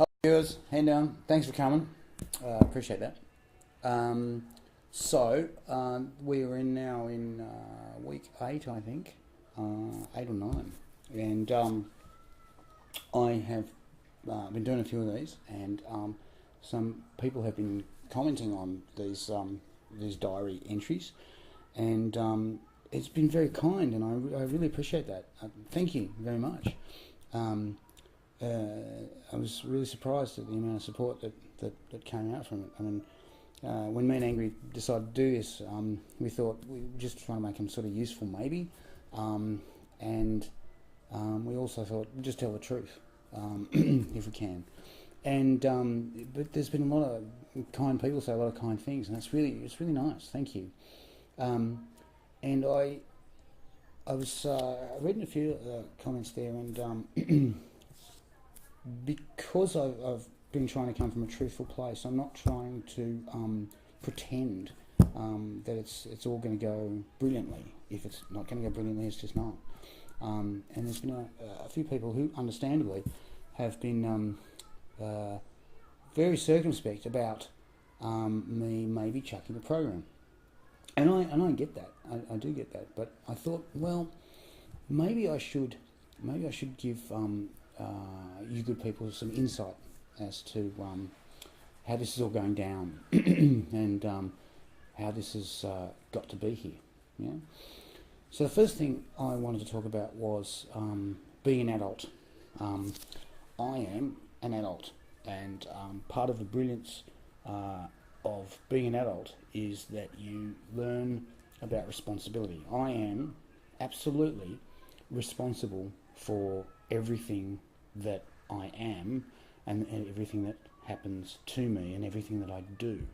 Hello viewers, hand down. Thanks for coming. Appreciate that. We are now in week 8, I think, 8 or 9, and I have been doing a few of these, and some people have been commenting on these diary entries, and it's been very kind, and I really appreciate that. Thank you very much. I was really surprised at the amount of support that came out from it. I mean, when me and Angry decided to do this, we thought we were just trying to make them sort of useful, maybe, and we also thought we'd just tell the truth if we can. And but there's been a lot of kind people say a lot of kind things, and it's really nice. Thank you. And I was reading a few comments there, and because I've been trying to come from a truthful place, I'm not trying to pretend that it's all going to go brilliantly. If it's not going to go brilliantly, it's just not. And there's been a few people who, understandably, have been very circumspect about me maybe chucking the program, and I get that. I do get that. But I thought, well, maybe I should give you good people some insight as to how this is all going down and how this has got to be here. Yeah. So the first thing I wanted to talk about was being an adult. I am an adult, and part of the brilliance of being an adult is that you learn about responsibility. I am absolutely responsible for everything that I am and everything that happens to me and everything that I do.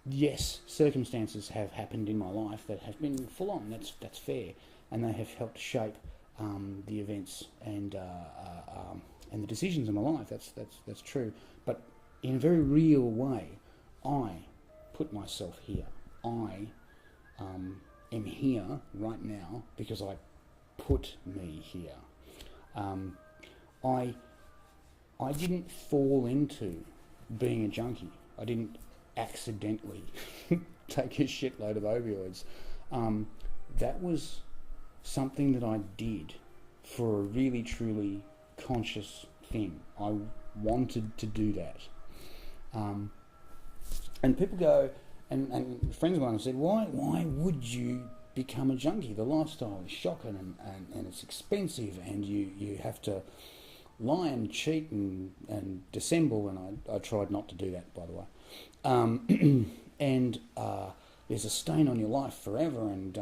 Yes, circumstances have happened in my life that have been full on. That's fair, and they have helped shape the events and the decisions in my life. That's true. But in a very real way, I put myself here. I am here right now because I put me here. I didn't fall into being a junkie. I didn't accidentally take a shitload of opioids. That was something that I did for a really, truly conscious thing. I wanted to do that. And people go, and friends of mine have said, why would you become a junkie? The lifestyle is shocking, and it's expensive, and you have to lie and cheat and dissemble, and I tried not to do that, by the way. And there's a stain on your life forever, and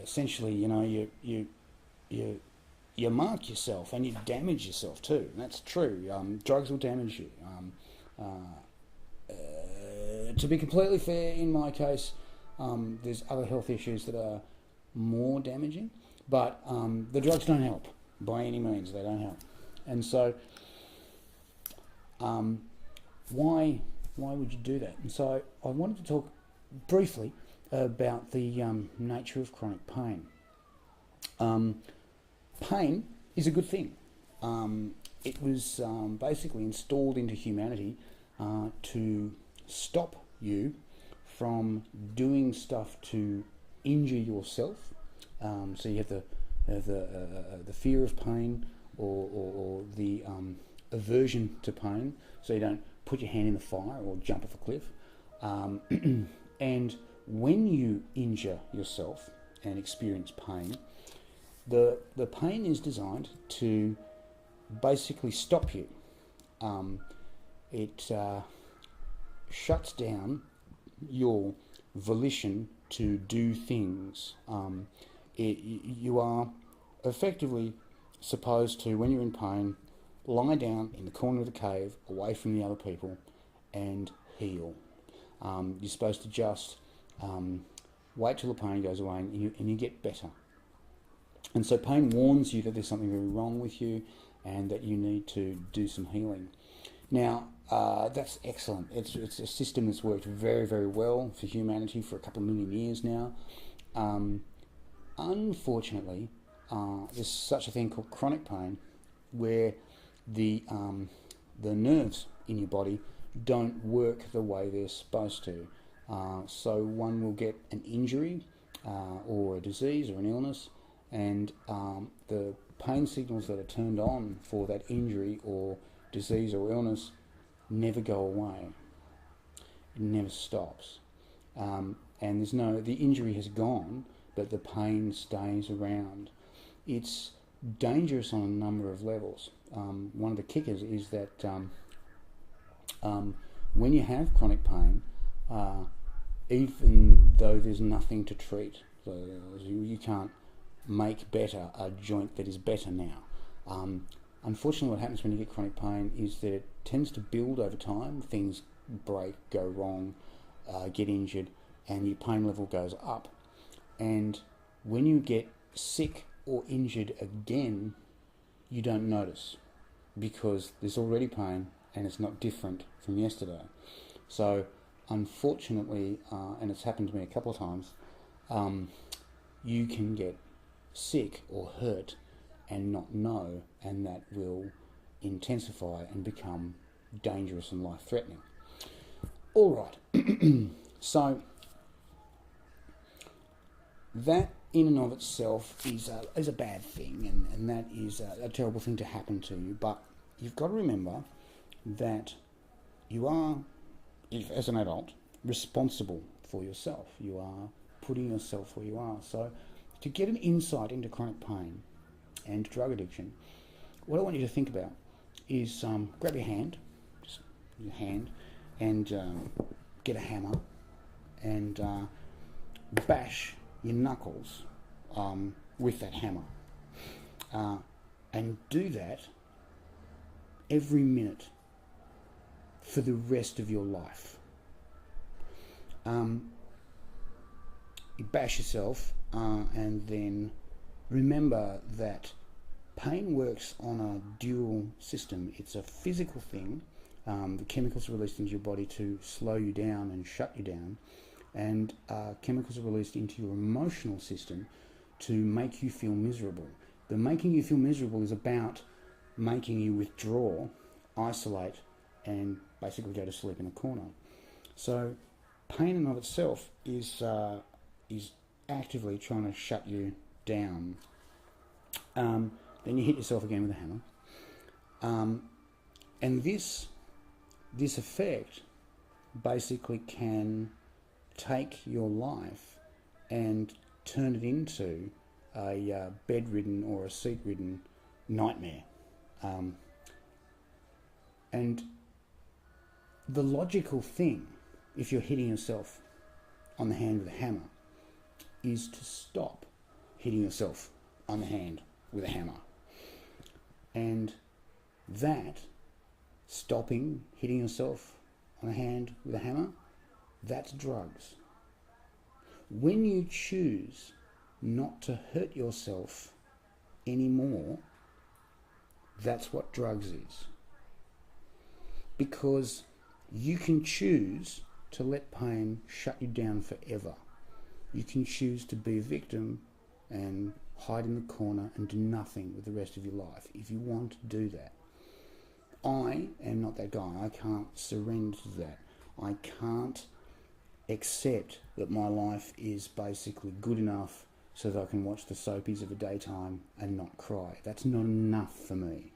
essentially, you know, you mark yourself and you damage yourself too. And that's true. Drugs will damage you. To be completely fair, in my case, there's other health issues that are more damaging, but the drugs don't help by any means. They don't help. And so why would you do that? And so I wanted to talk briefly about the nature of chronic pain. Pain is a good thing. It was basically installed into humanity to stop you from doing stuff to injure yourself. So you have the fear of pain, or the aversion to pain, so you don't put your hand in the fire or jump off a cliff. And when you injure yourself and experience pain, the pain is designed to basically stop you. It shuts down your volition to do things. You are effectively supposed to, when you're in pain, lie down in the corner of the cave away from the other people and heal. You're supposed to just wait till the pain goes away and you get better. And so pain warns you that there's something very wrong with you and that you need to do some healing. Now, that's excellent. It's a system that's worked very, very well for humanity for a couple of million years now. Unfortunately, there's such a thing called chronic pain, where the nerves in your body don't work the way they're supposed to. So one will get an injury or a disease or an illness, and the pain signals that are turned on for that injury or disease or illness never go away. It never stops. And the injury has gone, but the pain stays around. It's dangerous on a number of levels. One of the kickers is that when you have chronic pain, even though there's nothing to treat, so you can't make better a joint that is better now. Unfortunately, what happens when you get chronic pain is that it tends to build over time. Things break, go wrong, get injured, and your pain level goes up. And when you get sick or injured again, you don't notice because there's already pain and it's not different from yesterday. So unfortunately, and it's happened to me a couple of times, you can get sick or hurt and not know, and that will intensify and become dangerous and life-threatening. All right, so that in and of itself is a bad thing, and that is a terrible thing to happen to you. But you've got to remember that you are, as an adult, responsible for yourself. You are putting yourself where you are. So to get an insight into chronic pain and drug addiction, what I want you to think about is grab your hand, and get a hammer and bash your knuckles with that hammer. And do that every minute for the rest of your life. You bash yourself and then remember that pain works on a dual system. It's a physical thing. The chemicals are released into your body to slow you down and shut you down, and chemicals are released into your emotional system to make you feel miserable. The making you feel miserable is about making you withdraw, isolate, and basically go to sleep in a corner. So pain in and of itself is actively trying to shut you down. Then you hit yourself again with a hammer. And this effect basically can take your life and turn it into a bedridden or a seat-ridden nightmare. And the logical thing, if you're hitting yourself on the hand with a hammer, is to stop hitting yourself on the hand with a hammer. And that, stopping hitting yourself on the hand with a hammer, that's drugs. When you choose not to hurt yourself anymore, that's what drugs is. Because you can choose to let pain shut you down forever. You can choose to be a victim and hide in the corner and do nothing with the rest of your life if you want to do that. I am not that guy. I can't surrender to that. I can't accept that my life is basically good enough so that I can watch the soapies of the daytime and not cry. That's not enough for me.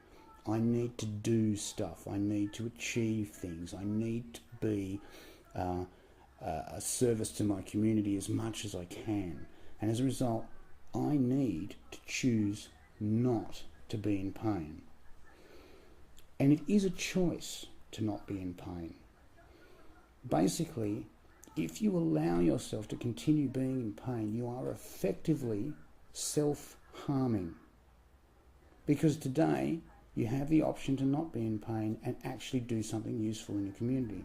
I need to do stuff. I need to achieve things. I need to be a service to my community as much as I can. And as a result, I need to choose not to be in pain. And it is a choice to not be in pain. Basically, if you allow yourself to continue being in pain, you are effectively self-harming. Because today, you have the option to not be in pain and actually do something useful in your community.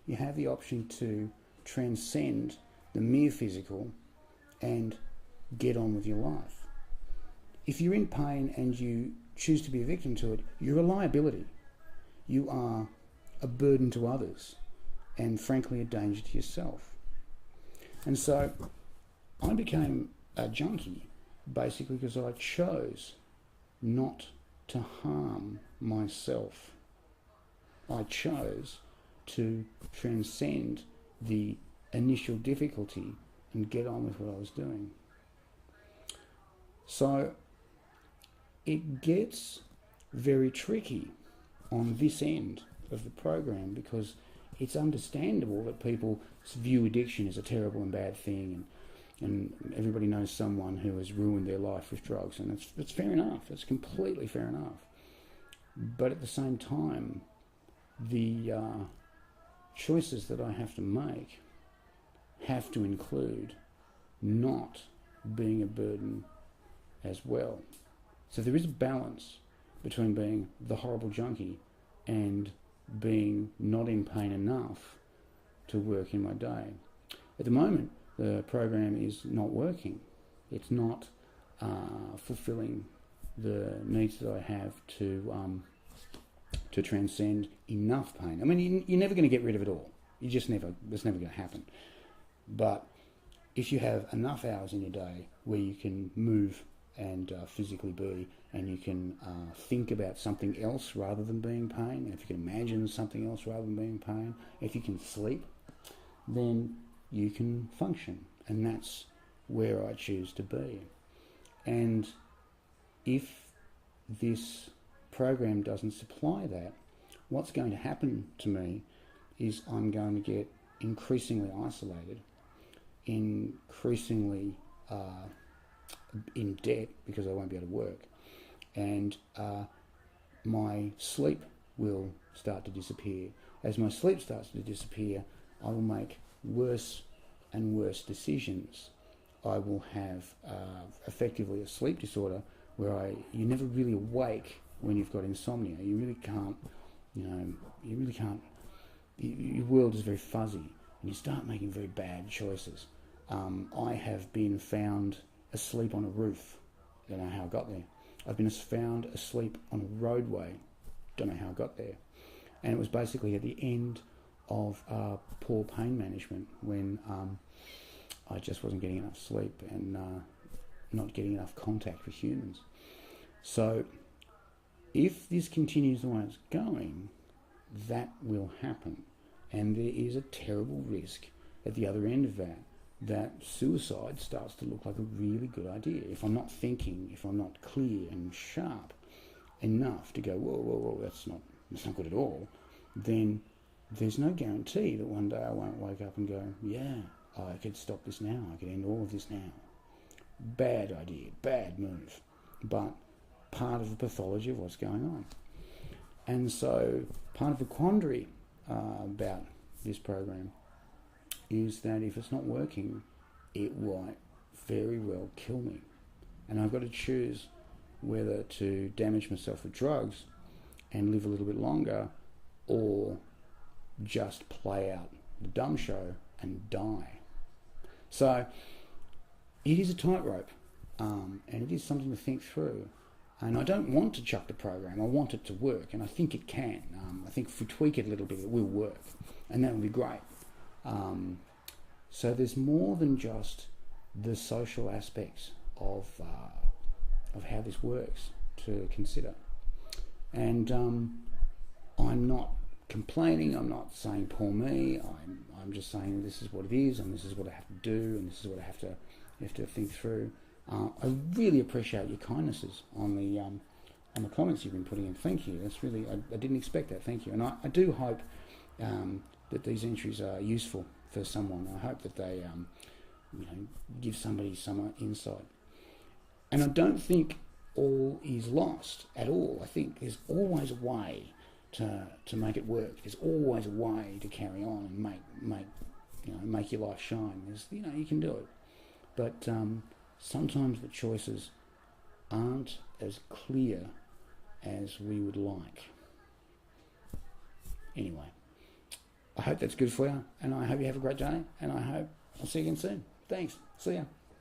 You have the option to transcend the mere physical and get on with your life. If you're in pain and you choose to be a victim to it, you're a liability. You are a burden to others and frankly a danger to yourself. And so I became a junkie basically because I chose not to harm myself. I chose to transcend the initial difficulty and get on with what I was doing. So it gets very tricky on this end of the program, because it's understandable that people view addiction as a terrible and bad thing, and everybody knows someone who has ruined their life with drugs, and it's fair enough. It's completely fair enough. But at the same time, the choices that I have to make have to include not being a burden as well. So there is a balance between being the horrible junkie and being not in pain enough to work in my day. At the moment, the program is not working. It's not fulfilling the needs that I have to transcend enough pain. I mean, you're never going to get rid of it all. It's never going to happen. But if you have enough hours in your day where you can move and physically be, and you can think about something else rather than being pain, and if you can imagine something else rather than being pain, if you can sleep, then you can function. And that's where I choose to be. And if this program doesn't supply that, what's going to happen to me is I'm going to get increasingly isolated, increasingly in debt because I won't be able to work, and my sleep will start to disappear. As my sleep starts to disappear, I will make worse and worse decisions. I will have effectively a sleep disorder where you're never really awake when you've got insomnia. You really can't, your world is very fuzzy, and you start making very bad choices. I have been found asleep on a roof. Don't know how I got there. I've been found asleep on a roadway. Don't know how I got there. And it was basically at the end of poor pain management, when I just wasn't getting enough sleep and not getting enough contact with humans. So if this continues the way it's going, that will happen. And there is a terrible risk at the other end of that suicide starts to look like a really good idea. If I'm not thinking, if I'm not clear and sharp enough to go, whoa, that's not good at all, then there's no guarantee that one day I won't wake up and go, yeah, I could stop this now, I could end all of this now. Bad idea, bad move, but part of the pathology of what's going on. And so part of the quandary about this program is that if it's not working, it might very well kill me. And I've got to choose whether to damage myself with drugs and live a little bit longer, or just play out the dumb show and die. So it is a tightrope, and it is something to think through. And I don't want to chuck the program. I want it to work, and I think it can. I think if we tweak it a little bit, it will work, and that will be great. So there's more than just the social aspects of how this works to consider. And I'm not complaining. I'm not saying poor me. I'm just saying this is what it is, and this is what I have to do, and this is what I have to think through. I really appreciate your kindnesses on the comments you've been putting in. Thank you. That's really, I didn't expect that. Thank you. And I do hope that these entries are useful for someone. I hope that they give somebody some insight. And I don't think all is lost at all. I think there's always a way to make it work. There's always a way to carry on and make your life shine. You can do it. But sometimes the choices aren't as clear as we would like. Anyway, I hope that's good for you, and I hope you have a great day, and I hope I'll see you again soon. Thanks. See ya.